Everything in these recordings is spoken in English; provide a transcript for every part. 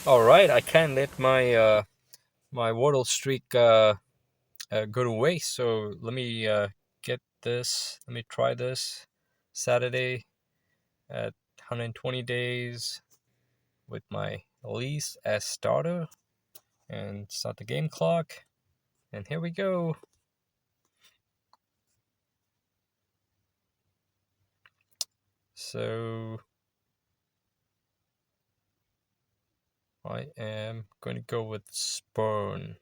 All right, I can't let my Wordle streak go to waste. So let me get this. Let me try this Saturday at 120 days with my Elise as starter and start the game clock. And here we go. So I am going to go with Spurn.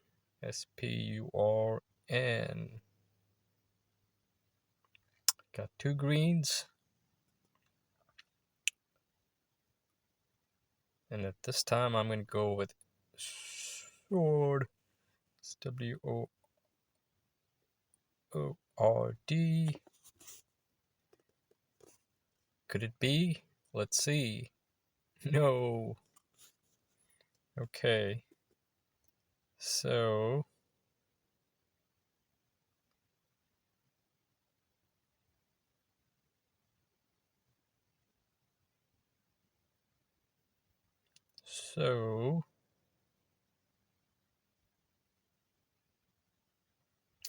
Spurn. Got two greens. And at this time, I'm going to go with Sword. It's Word. Could it be? Let's see. No. Okay. So.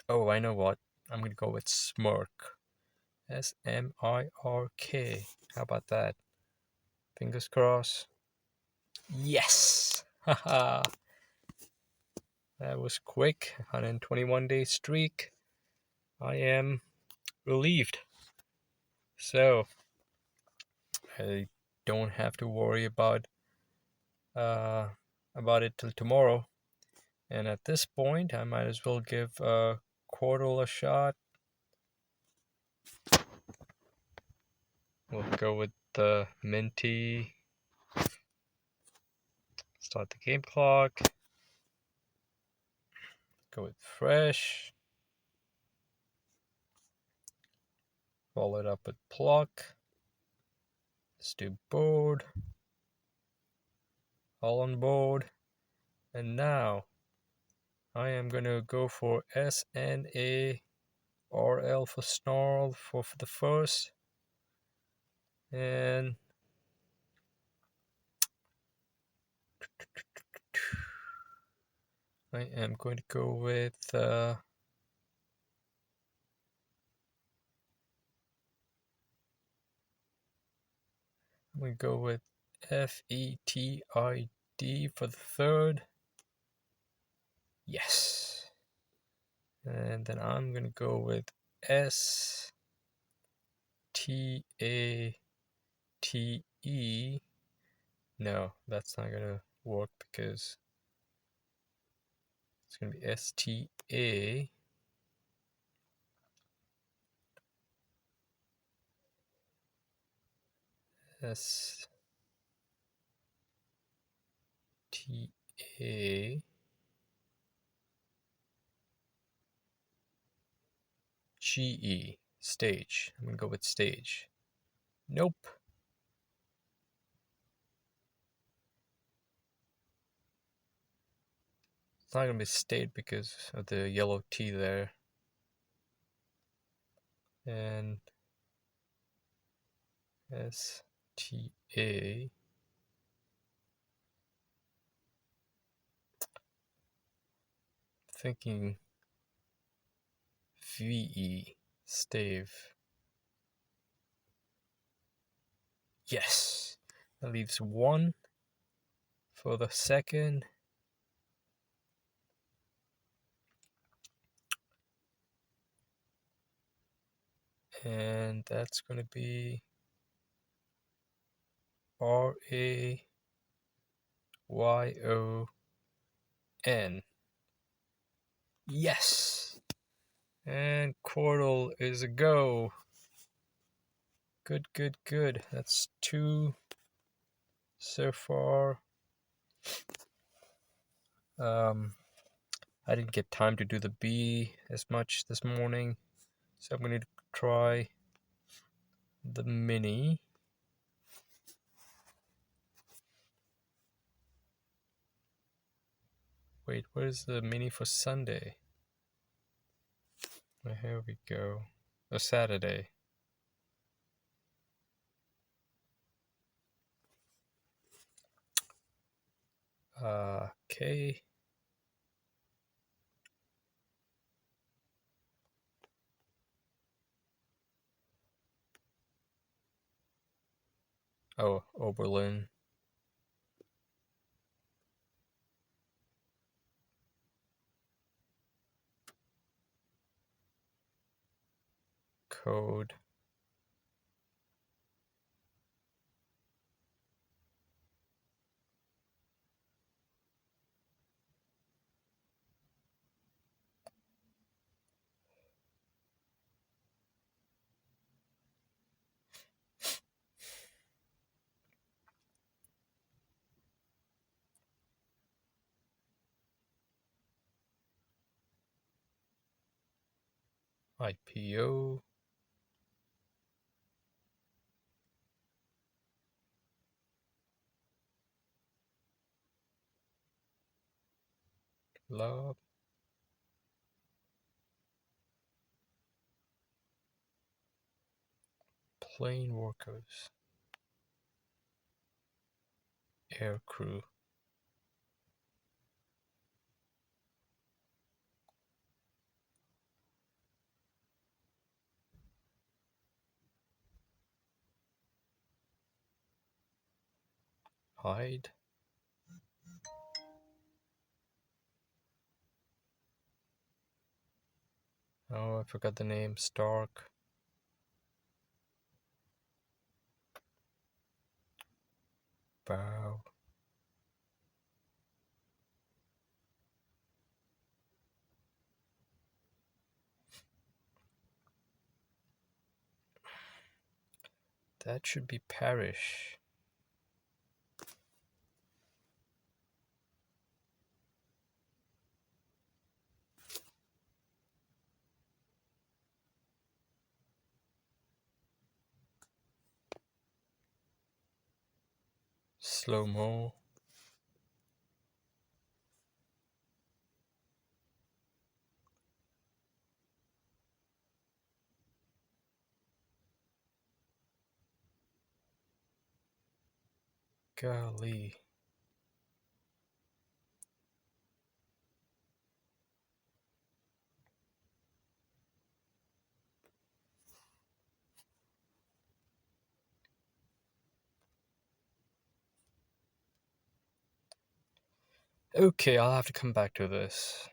Oh, I know what. I'm going to go with Smirk. Smirk. How about that? Fingers crossed. Yes! Haha! That was quick. 121-day streak. I am relieved. So, I don't have to worry uh, about it till tomorrow. And at this point, I might as well give Quordle a shot. We'll go with the minty. Start the game clock. Go with fresh. Follow it up with pluck. Let's do board. All on board. And now I am going to go for SNARL for snarl for the first. And I am going to go with I'm going to go with FETID for the third. Yes. And then I'm going to go with STATE. No, that's not going to work because it's going to be STA. STA. GE. Stage. I'm going to go with stage. Nope. It's not going to be state because of the yellow T there. And STA. Thinking VE. Stave. Yes. That leaves one for the second. And that's going to be RAYON. Yes! And Quordle is a go. Good, good, good. That's two so far. I didn't get time to do the B as much this morning, so I'm going to try the mini. Wait, where's the mini for Sunday? Oh, here we go. Oh, Saturday. Okay. Oh, Oberlin. Code. IPO. Love. Plane workers. Air crew. Hide. Oh, I forgot the name. Stark. Bow. That should be parish. Slow-mo. Golly. Okay, I'll have to come back to this.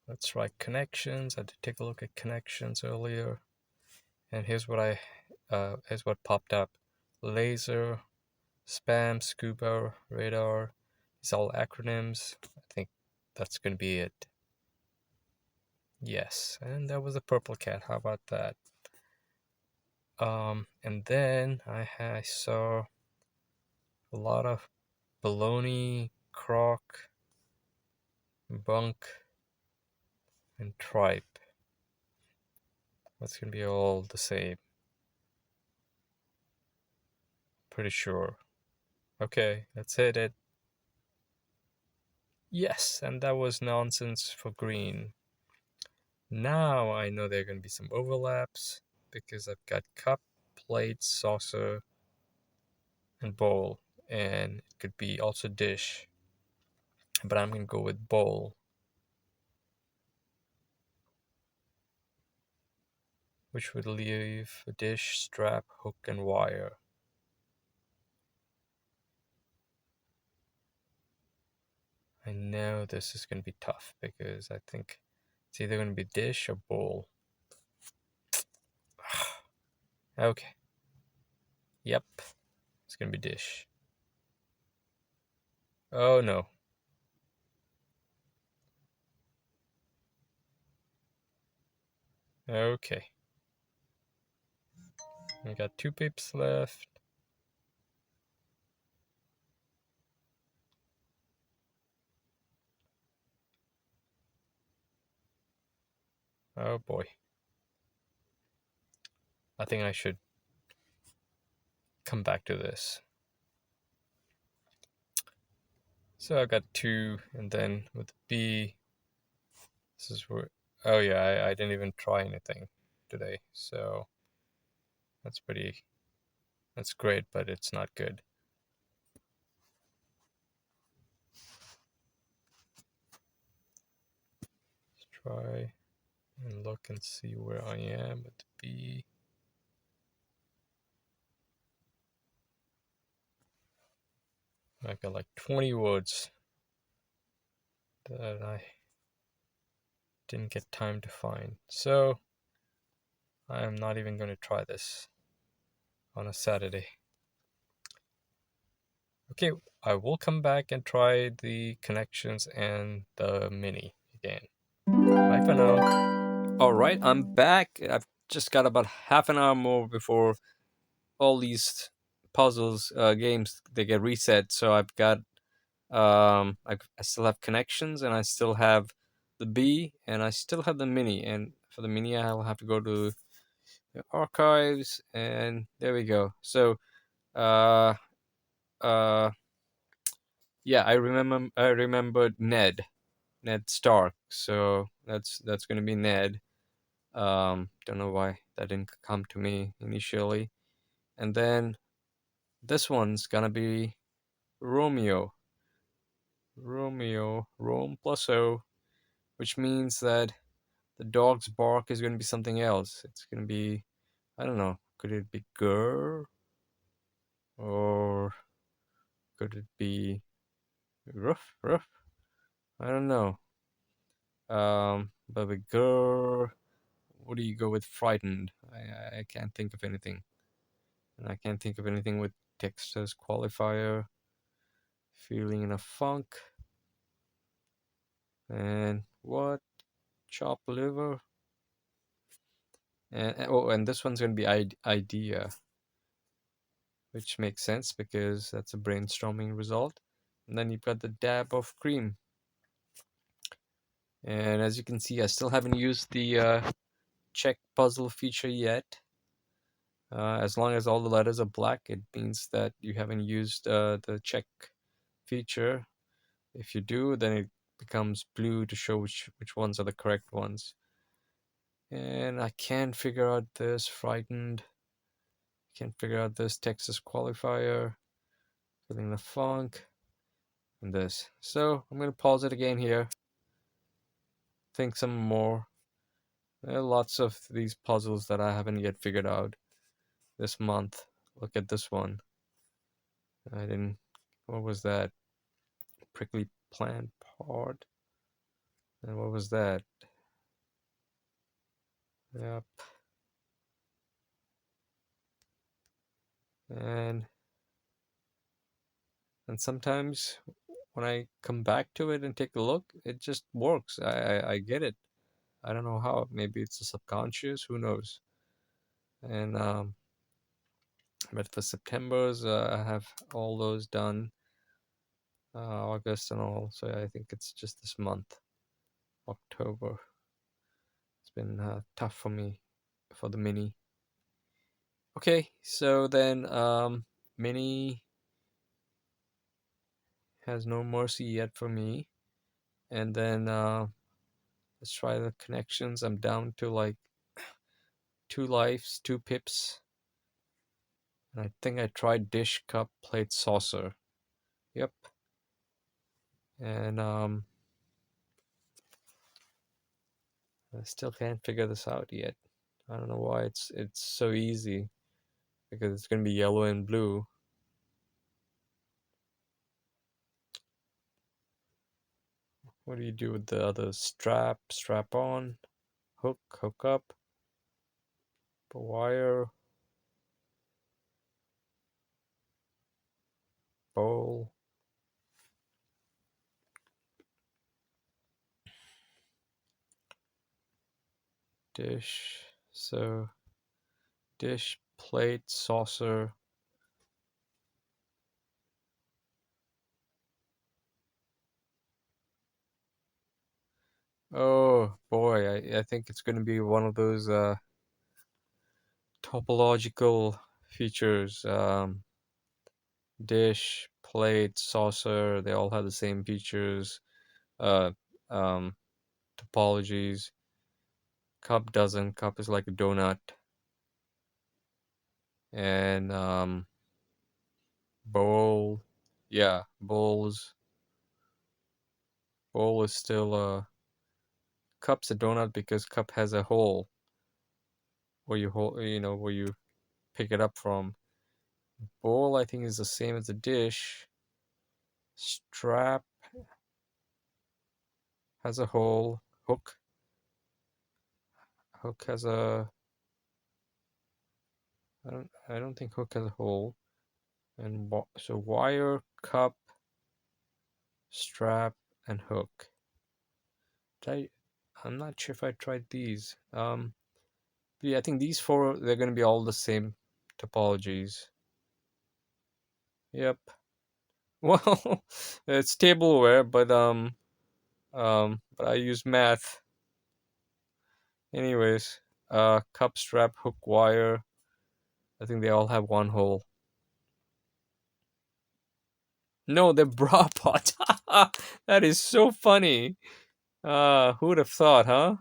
Let's write connections. I had to take a look at connections earlier. And here's what popped up. Laser, spam, scuba, radar. These all acronyms. I think that's gonna be it. Yes, and that was a purple cat. How about that? And then I saw a lot of baloney, croc, bunk, and tripe. That's gonna be all the same. Pretty sure. Okay, let's hit it. Yes, and that was nonsense for green. Now I know there are going to be some overlaps because I've got cup, plate, saucer, and bowl. And it could be also dish. But I'm going to go with bowl, which would leave a dish, strap, hook, and wire. I know this is going to be tough because I think it's either going to be dish or bowl. Okay. Yep. It's going to be dish. Oh no. Okay. We got 2 pips left. Oh boy. I think I should come back to this. So I got 2, and then with B, this is where. Oh yeah, I didn't even try anything today, so that's great, but it's not good. try and look and see where I am with the B. I got like 20 words that I didn't get time to find. So I am not even going to try this on a Saturday. Okay, I will come back and try the connections and the mini again. Bye for now. Alright, I'm back. I've just got about half an hour more before all these puzzles games they get reset. So I've got I still have connections, and I still have the B, and I still have the mini. And for the mini, I'll have to go to the archives, and there we go. So uh uh yeah, I remembered Ned Stark. So that's gonna be Ned. Don't know why that didn't come to me initially. And then this one's gonna be Romeo. Rome plus O, which means that the dog's bark is going to be something else. It's going to be, I don't know, could it be grr? Or could it be ruff? I don't know. But with grr, what do you go with frightened? I can't think of anything. And I can't think of anything with text as qualifier. Feeling in a funk. And what? Chop liver? And this one's going to be idea, which makes sense because that's a brainstorming result. And then you've got the dab of cream. And as you can see, I still haven't used the check puzzle feature yet. As long as all the letters are black, it means that you haven't used the check feature. If you do, then it becomes blue to show which ones are the correct ones. And I can't figure out this frightened. Can't figure out this Texas qualifier. Feeling the funk. And this. So I'm going to pause it again here. Think some more. There are lots of these puzzles that I haven't yet figured out this month. Look at this one. I didn't. What was that? Prickly plant part. And what was that? Yep. And sometimes when I come back to it and take a look, it just works. I get it. I don't know how. Maybe it's a subconscious. Who knows? And but for September's, I have all those done. August and all. So I think it's just this month, October. It's been tough for me for the mini. Okay, so then mini has no mercy yet for me. And then let's try the connections. I'm down to like 2 lives, 2 pips. And I think I tried dish, cup, plate, saucer. Yep. And I still can't figure this out yet. I don't know why it's so easy, because it's gonna be yellow and blue. What do you do with the other strap? Strap on, hook, hook up, wire, bowl. Dish. So dish, plate, saucer. Oh boy, I think it's going to be one of those topological features. Dish, plate, saucer, they all have the same features. Uh, um, Topologies. Cup doesn't. Cup is like a donut. And bowl. Yeah, bowls. Bowl is still a cup's a donut because cup has a hole where you hold, where you pick it up from. Bowl, I think, is the same as a dish. Strap has a hole. Hook has a. I don't think hook has a hole. And so wire, cup, strap, and hook. I'm not sure if I tried these. Yeah, I think these four, they're going to be all the same topologies. Yep. Well, it's tableware, but I use math. Anyways, cup, strap, hook, wire. I think they all have one hole. No, they're bra pot. That is so funny. Who would have thought, huh?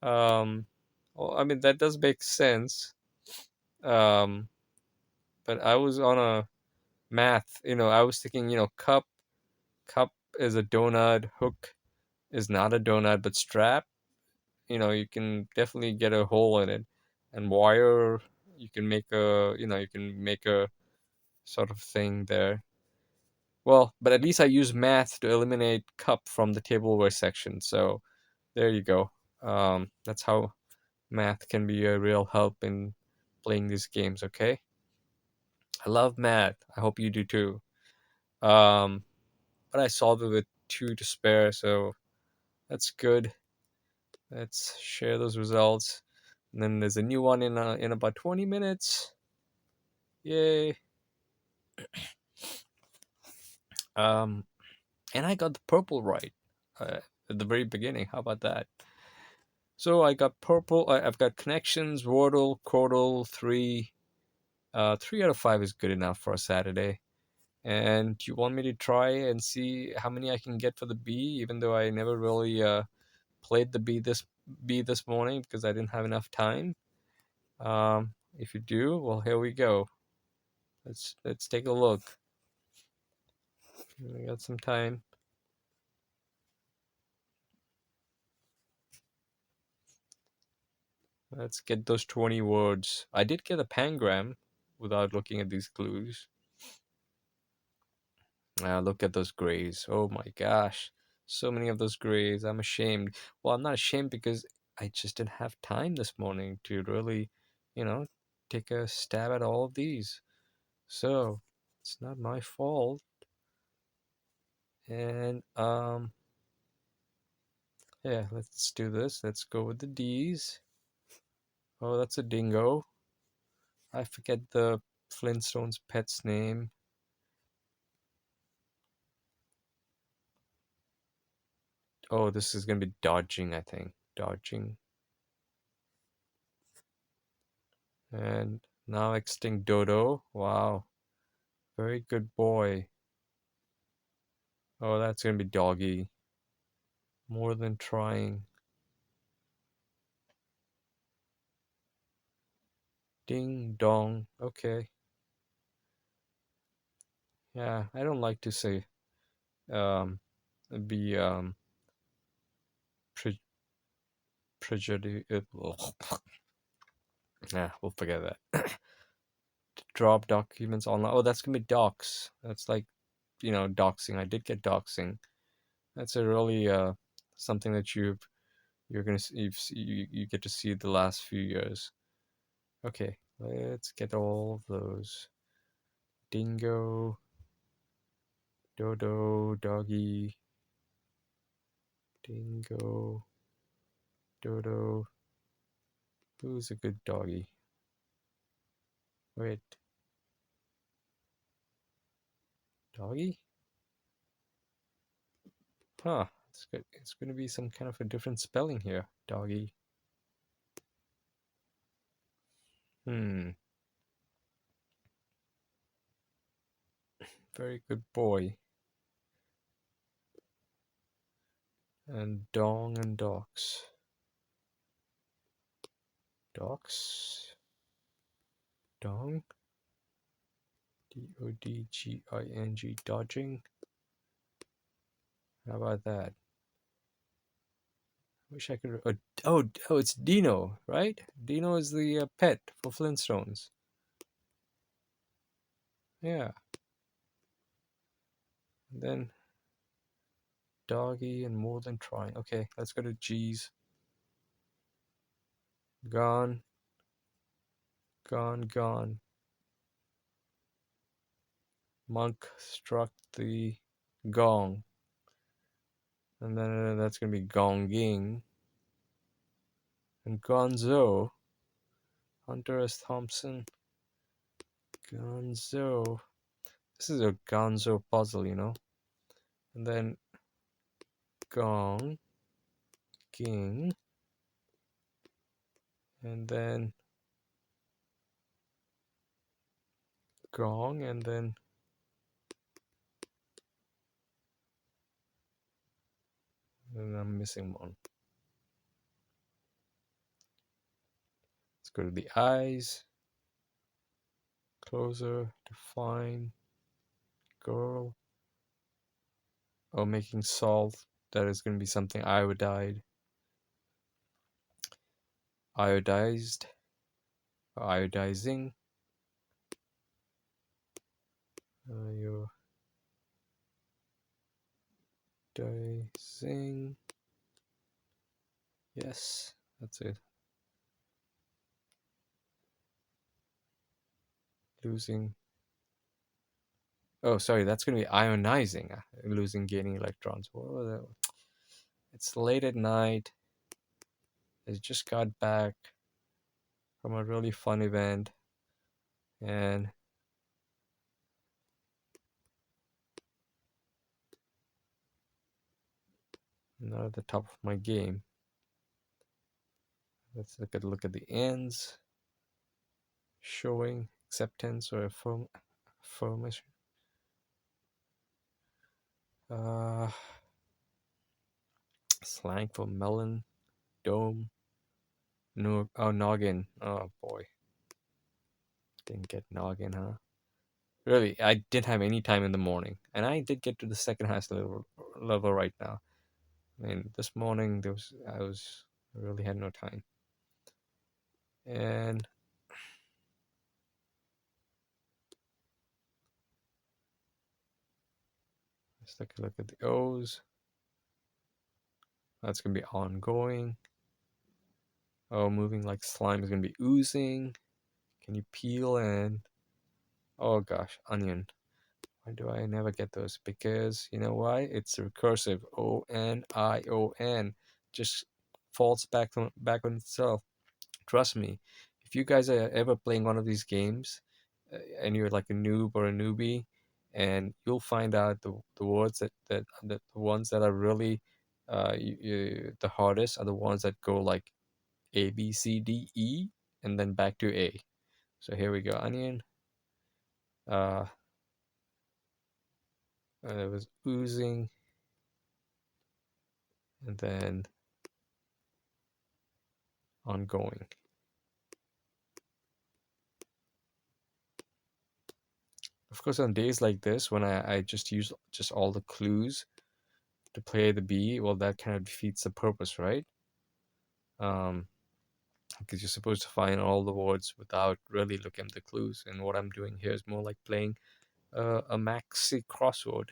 Well, I mean, that does make sense. Um, but I was on a math, I was thinking, cup is a donut, hook is not a donut, but strap, you can definitely get a hole in it. And wire, you can make a sort of thing there. Well, but at least I use math to eliminate cup from the tableware section. So there you go. That's how math can be a real help in playing these games, okay? I love math. I hope you do too. Um, but I solved it with two to spare, so that's good. Let's share those results. And then there's a new one in about 20 minutes. Yay. Um, and I got the purple right at the very beginning. How about that? So I got purple. I've got connections, Wordle, Quordle, 3. 3 out of 5 is good enough for a Saturday. And do you want me to try and see how many I can get for the bee, even though I never really played the bee this morning because I didn't have enough time? If you do, well, here we go. Let's take a look. We got some time. Let's get those 20 words. I did get a pangram without looking at these clues. Look at those grays. Oh my gosh. So many of those grays. I'm ashamed. Well, I'm not ashamed because I just didn't have time this morning to really, you know, take a stab at all of these. So, it's not my fault. And yeah, let's do this. Let's go with the D's. Oh, that's a dingo. I forget the Flintstones pet's name. Oh, this is gonna be dodging, I think. Dodging. And now extinct dodo. Wow. Very good boy. Oh, that's gonna be doggy. More than trying. Ding dong. Okay. Yeah, I don't like to say um be pre prejudice. Yeah, we'll forget that. Drop documents online. Oh, that's gonna be docs. That's like, doxing. I did get doxing. That's a really something that you're gonna you get to see the last few years. Okay, let's get all of those. Dingo, dodo, doggy, dingo, dodo. Who's a good doggy? Wait, doggy? Huh, it's good. It's gonna be some kind of a different spelling here. Doggy. Hmm, very good boy. And dong and docs. Docs? Dong? Dodging. Dodging? How about that? Wish I could. Oh, it's Dino, right? Dino is the pet for Flintstones. Yeah. And then doggy and more than trying. Okay, let's go to G's. Gone, gone, gone. Monk struck the gong. And then that's going to be gonging. And Gonzo. Hunter S. Thompson. Gonzo. This is a Gonzo puzzle, you know. And then gong. King. And then gong. And then I'm missing one. Let's go to the eyes. Closer. Define. Girl. Oh, making salt. That is going to be something iodide. Iodized. Iodizing. Iodizing. Yes, that's it. Losing. Oh, sorry, that's going to be ionizing. Losing, gaining electrons. What was that? It's late at night. I just got back from a really fun event. And I'm not at the top of my game. Let's look at the ends. Showing acceptance or affirmation. Slang for melon. Dome. No, oh, noggin. Oh boy. Didn't get noggin, huh? Really, I didn't have any time in the morning, and I did get to the second highest level right now. I mean, this morning I really had no time. And let's take a look at the O's. That's gonna be ongoing. Oh, moving like slime is gonna be oozing. Can you peel and oh gosh, onion. Why do I never get those? Because you know why? It's recursive. ONION just falls back on itself. Trust me, if you guys are ever playing one of these games and you're like a noob or a newbie, and you'll find out the words that the ones that are really the hardest are the ones that go like A, B, C, D, E, and then back to A. So here we go. Onion. Uh, it was oozing, and then ongoing. Of course, on days like this, when I just use just all the clues to play the B, well, that kind of defeats the purpose, right? Because you're supposed to find all the words without really looking at the clues. And what I'm doing here is more like playing a maxi crossword.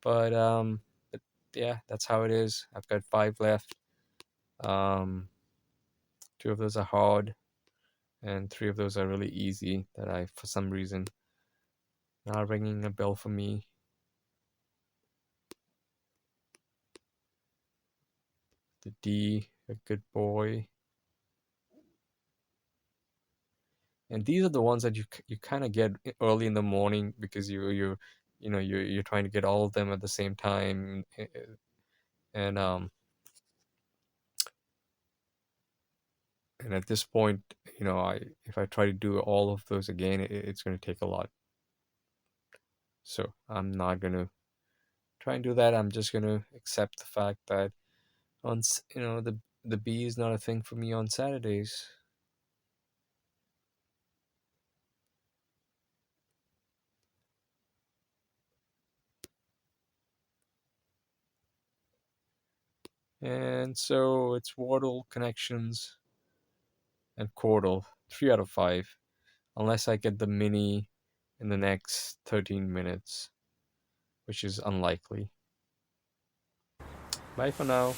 But yeah, that's how it is. I've got 5 left. 2 of those are hard, and 3 of those are really easy. That I, for some reason, not ringing a bell for me. The D, a good boy. And these are the ones that you kind of get early in the morning because you're trying to get all of them at the same time, and and at this point, I if I try to do all of those again, it's going to take a lot. So I'm not going to try and do that. I'm just going to accept the fact that the B is not a thing for me on Saturdays. And so it's Wordle, Connections, and Quordle. 3 out of 5. Unless I get the mini in the next 13 minutes, which is unlikely. Bye for now.